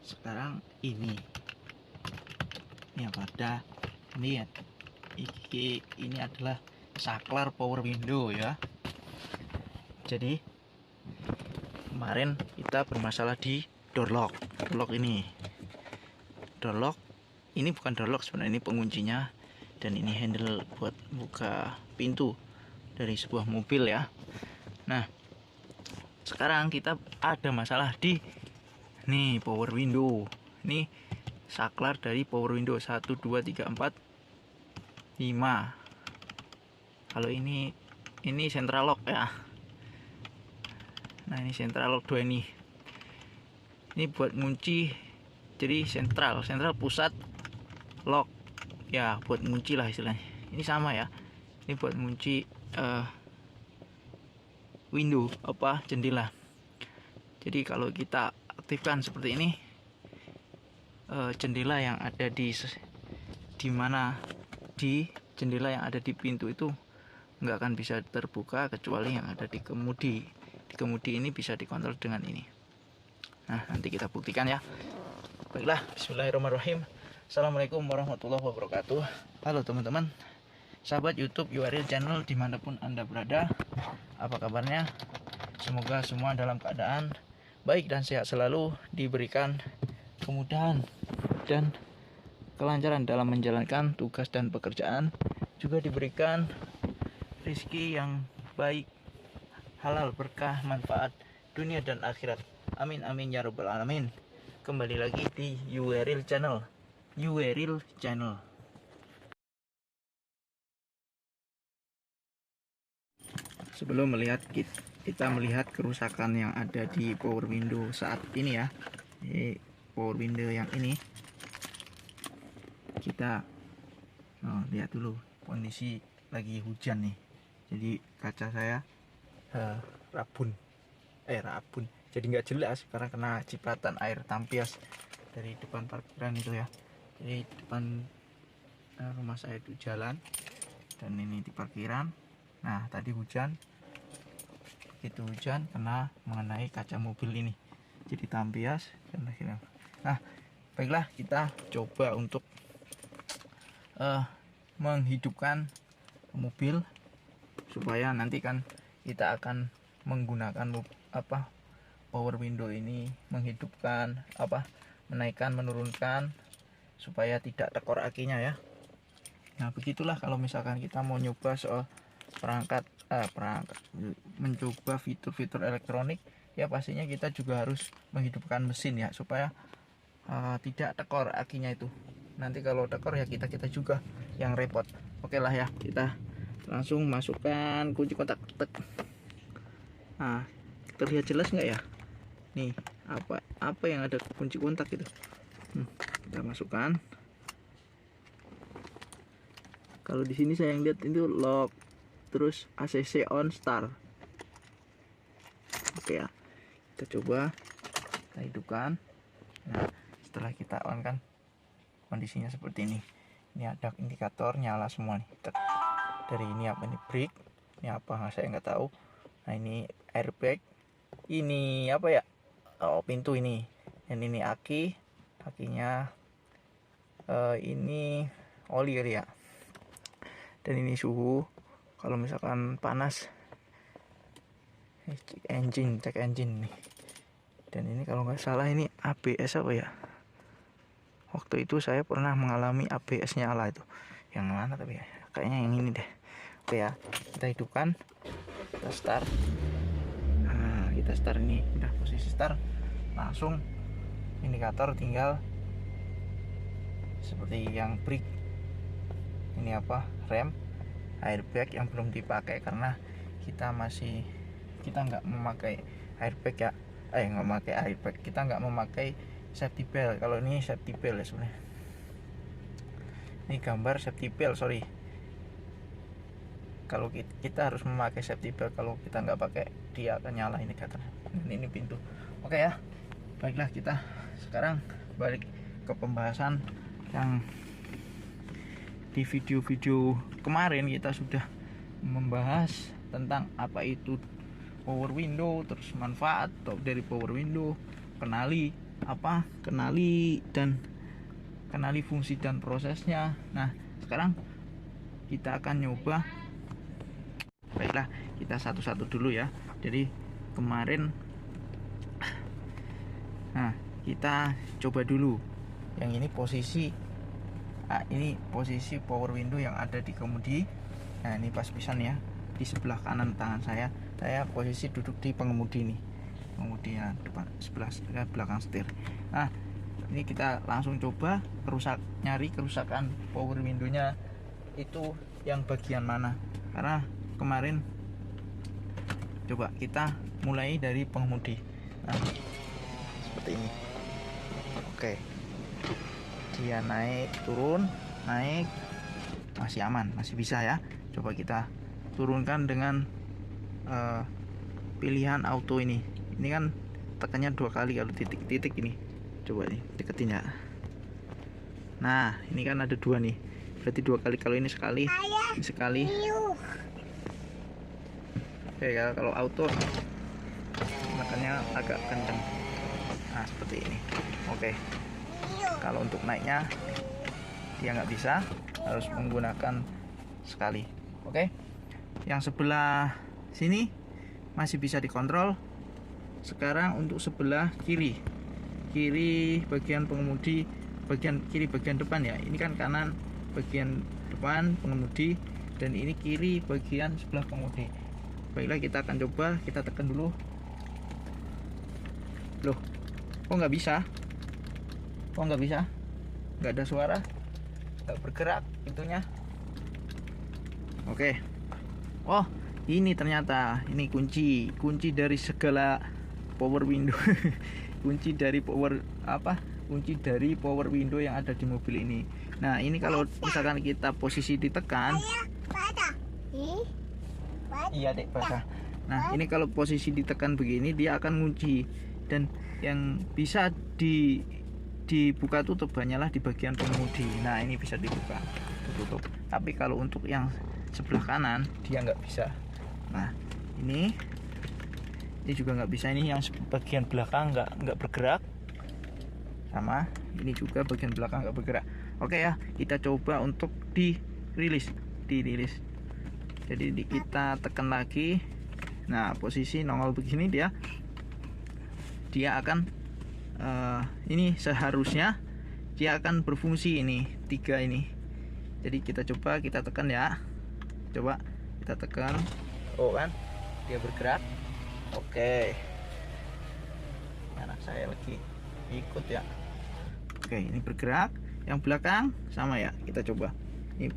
sekarang ini apa ada lihat ini adalah saklar power window ya. Jadi kemarin kita bermasalah di door lock ini. Door lock ini bukan door lock sebenarnya, ini penguncinya, dan ini handle buat buka pintu dari sebuah mobil ya. Nah, sekarang kita ada masalah di nih power window. Ini saklar dari power window 1 2 3 4 5. Kalau ini central lock ya. Nah, ini central lock 2 ini. Ini buat ngunci, jadi central pusat lock ya, buat ngunci lah istilahnya. Ini sama ya. Ini buat ngunci window jendela. Jadi kalau kita aktifkan seperti ini, jendela yang ada di jendela yang ada di pintu itu nggak akan bisa terbuka kecuali yang ada di kemudi. Di kemudi ini bisa dikontrol dengan ini. Nah, nanti kita buktikan ya. Baiklah, bismillahirrahmanirrahim. Assalamualaikum warahmatullahi wabarakatuh. Halo teman-teman, sahabat YouTube URL channel dimanapun Anda berada. Apa kabarnya? Semoga semua dalam keadaan baik dan sehat selalu, diberikan kemudahan dan kelancaran dalam menjalankan tugas dan pekerjaan, juga diberikan rezeki yang baik, halal, berkah, manfaat dunia dan akhirat. Amin amin ya rabbal alamin. Kembali lagi di URL channel. Sebelum kita melihat kerusakan yang ada di power window saat ini ya. Ini power window yang ini. Kita lihat dulu kondisi lagi hujan nih. Jadi kaca saya rabun. Jadi nggak jelas karena kena cipratan air tampias dari depan parkiran itu ya. Jadi depan rumah saya itu jalan, dan ini di parkiran. Nah, tadi hujan, begitu hujan kena mengenai kaca mobil ini, jadi tampias dan akhirnya. Nah, baiklah, kita coba untuk menghidupkan mobil supaya nanti kan kita akan menggunakan power window ini, menghidupkan menaikkan menurunkan supaya tidak tekor akinya ya. Nah, begitulah kalau misalkan kita mau nyoba soal perangkat mencoba fitur-fitur elektronik ya, pastinya kita juga harus menghidupkan mesin ya, supaya tidak tekor akinya itu. Nanti kalau tekor ya kita juga yang repot. Oke lah ya, kita langsung masukkan kunci kontak. Nah, terlihat jelas nggak ya? Nih, apa yang ada kunci kontak itu. Kita masukkan. Kalau di sini saya lihat itu lock, terus ACC on start. Oke ya, kita coba kita hidupkan. Nah, setelah kita on kan kondisinya seperti ini. Ini ada indikator nyala semua nih. Dari ini apa nih, brake, ini apa saya nggak tahu. Nah, ini airbag, ini apa ya, pintu ini, dan ini akinya, ini oli ya, dan ini suhu kalau misalkan panas, cek engine nih. Dan ini kalau nggak salah ini ABS apa ya, waktu itu saya pernah mengalami ABS nyala itu. Yang mana tapi ya, kayaknya yang ini deh. Oke ya, kita hidupkan, kita start. Nah, kita start, ini udah posisi start, langsung indikator tinggal seperti yang brake, ini rem, airbag yang belum dipakai karena kita nggak memakai airbag ya, nggak memakai airbag, kita nggak memakai safety belt. Kalau ini safety belt ya sebenarnya, ini gambar safety belt, sorry. Kalau kita harus memakai safety belt, kalau kita nggak pakai dia akan nyala indikator. Ini pintu. Oke ya, baiklah, kita sekarang balik ke pembahasan yang di video-video kemarin. Kita sudah membahas tentang apa itu power window, terus manfaat dari power window, kenali kenali fungsi dan prosesnya. Nah, sekarang kita akan nyoba. Baiklah, kita satu-satu dulu ya. Jadi kemarin, nah kita coba dulu yang ini posisi power window yang ada di kemudi. Nah, ini pas pisan ya, di sebelah kanan tangan saya posisi duduk di pengemudi nih, kemudian depan sebelah belakang setir. Nah, ini kita langsung coba nyari kerusakan power window-nya itu yang bagian mana, karena kemarin coba kita mulai dari pengemudi. Nah, seperti ini. Oke, dia naik turun, naik, masih aman, masih bisa ya. Coba kita turunkan dengan pilihan auto ini kan tekannya 2 kali kalau titik-titik ini. Coba nih deketin ya. Nah, ini kan ada 2 nih, berarti 2 kali. Kalau ini sekali, ini sekali. Oke, kalau auto tekannya agak kencang. Nah, seperti ini. Oke, kalau untuk naiknya dia nggak bisa, harus menggunakan sekali. Oke, yang sebelah sini masih bisa dikontrol. Sekarang untuk sebelah kiri bagian pengemudi, bagian kiri bagian depan ya. Ini kan kanan bagian depan pengemudi, dan ini kiri bagian sebelah pengemudi. Baiklah, kita akan coba, kita tekan dulu. Loh, kok nggak bisa? Nggak ada suara, nggak bergerak itunya. Oke. Oh, ini ternyata ini kunci dari segala power window. kunci dari power window yang ada di mobil ini. Nah, ini kalau misalkan kita posisi ditekan, iya dek, basah. Nah, ini kalau posisi ditekan begini, dia akan ngunci, dan yang bisa dibuka tutup hanyalah di bagian pengemudi. Nah, ini bisa dibuka tutup, tapi kalau untuk yang sebelah kanan dia nggak bisa. Nah, ini juga nggak bisa. Ini yang bagian belakang nggak bergerak, sama ini juga bagian belakang nggak bergerak. Oke ya, kita coba untuk dirilis. Jadi kita tekan lagi. Nah, posisi nongol begini dia akan ini seharusnya dia akan berfungsi ini 3 ini. Jadi kita coba, kita tekan ya. Coba kita tekan. Oh kan, dia bergerak. Oke. Anak saya lagi ikut ya. Oke, ini bergerak. Yang belakang sama ya. Kita coba. Ini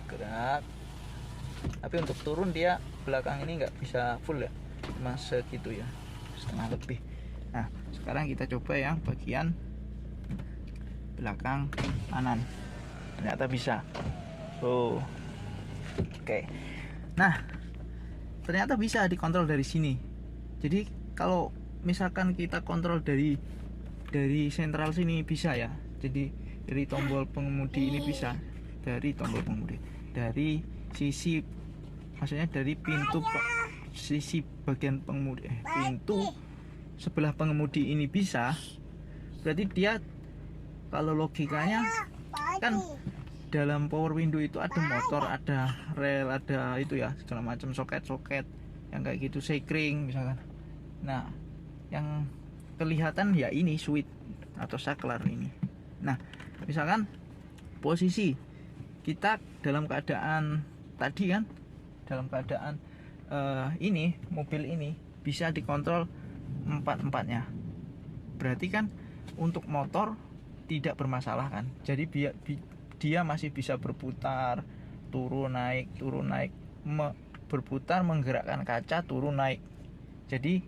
gerak. Tapi untuk turun dia belakang ini nggak bisa full ya, cuma segitu ya, setengah lebih. Nah, sekarang kita coba yang bagian belakang kanan. Ternyata bisa. Oke. Nah, ternyata bisa dikontrol dari sini. Jadi kalau misalkan kita kontrol dari sentral sini bisa ya. Jadi dari tombol pengemudi ini bisa, dari tombol pengemudi, dari sisi, maksudnya dari pintu sisi bagian pengemudi, pintu sebelah pengemudi ini bisa. Berarti dia, kalau logikanya kan dalam power window itu ada motor, ada rel, ada itu ya, segala macam soket yang kayak gitu, sekring misalkan. Nah, yang kelihatan ya ini switch atau saklar ini. Nah, misalkan posisi kita dalam keadaan tadi kan, dalam keadaan ini mobil ini bisa dikontrol 4-4-nya. Berarti kan untuk motor tidak bermasalah kan. Jadi dia masih bisa berputar, turun naik, berputar, menggerakkan kaca, turun naik. Jadi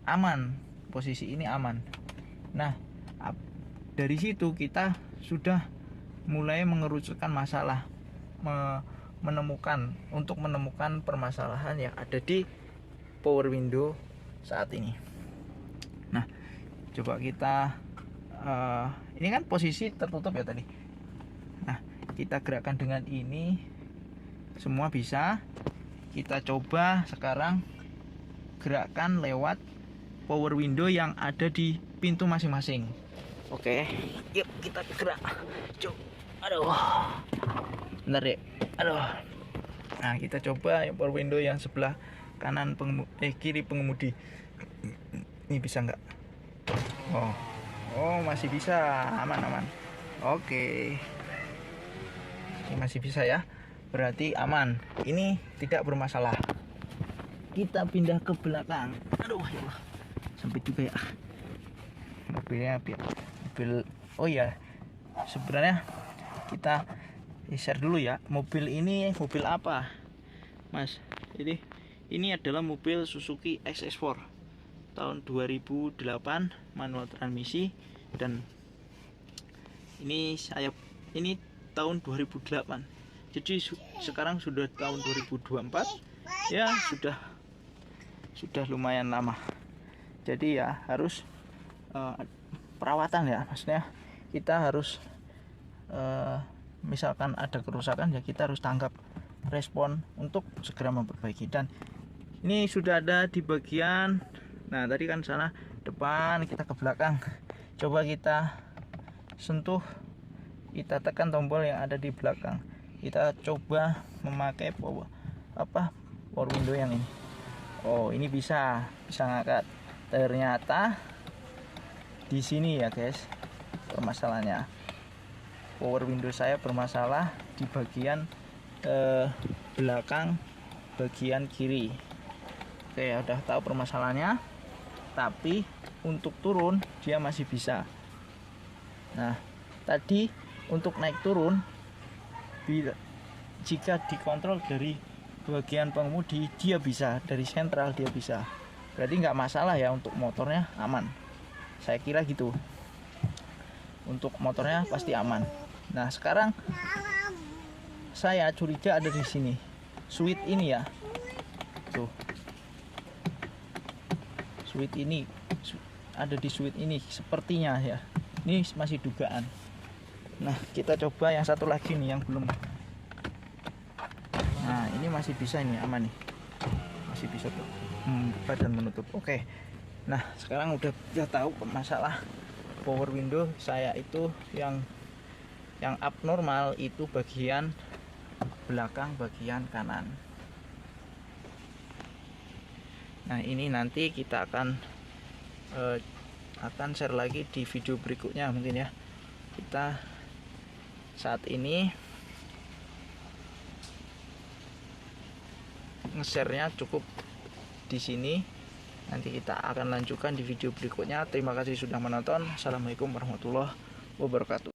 aman, posisi ini aman. Nah, dari situ kita sudah mulai mengerucutkan masalah, menemukan permasalahan yang ada di power window saat ini. Nah, coba kita ini kan posisi tertutup ya tadi. Nah, kita gerakkan dengan ini, semua bisa. Kita coba sekarang gerakkan lewat power window yang ada di pintu masing-masing. Oke, yuk kita gerak. Cuk. Aduh. Bentar ya. Aduh. Nah, kita coba yang power window yang sebelah kanan kiri pengemudi. Ini bisa nggak? Oh, masih bisa. Aman. Oke. Ini masih bisa ya. Berarti aman. Ini tidak bermasalah. Kita pindah ke belakang. Aduh, ya Allah. Sampai juga ya. Mobilnya mobil. Oh ya. Sebenarnya kita share dulu ya. Mobil ini mobil apa, Mas? Ini adalah mobil Suzuki XS4 tahun 2008, manual transmisi, dan ini tahun 2008. Jadi sekarang sudah tahun 2024 ya, sudah lumayan lama. Jadi ya harus perawatan ya, maksudnya kita harus misalkan ada kerusakan ya kita harus tanggap respon untuk segera memperbaiki. Dan ini sudah ada di bagian, nah tadi kan sana depan, kita ke belakang. Coba kita sentuh, kita tekan tombol yang ada di belakang. Kita coba memakai power window yang ini. Oh, ini bisa ngangkat. Ternyata di sini ya guys permasalahannya. Power window saya bermasalah di bagian belakang bagian kiri. Oke, udah tahu permasalahannya. Tapi untuk turun dia masih bisa. Nah, tadi untuk naik turun, jika dikontrol dari bagian pengemudi dia bisa, dari sentral dia bisa. Berarti nggak masalah ya, untuk motornya aman. Saya kira gitu. Untuk motornya pasti aman. Nah, sekarang saya curiga ada di sini. Switch ini ya. Tuh. Switch ini ada di switch ini sepertinya ya. Ini masih dugaan. Nah, kita coba yang satu lagi nih yang belum. Nah, ini masih bisa, ini aman nih. Masih bisa tuh buka dan menutup. Oke. Nah, sekarang udah tahu masalah power window saya itu yang abnormal itu bagian belakang bagian kanan. Nah, ini nanti kita akan share lagi di video berikutnya mungkin ya. Kita saat ini nge-share-nya cukup di sini. Nanti kita akan lanjutkan di video berikutnya. Terima kasih sudah menonton. Assalamualaikum warahmatullahi wabarakatuh.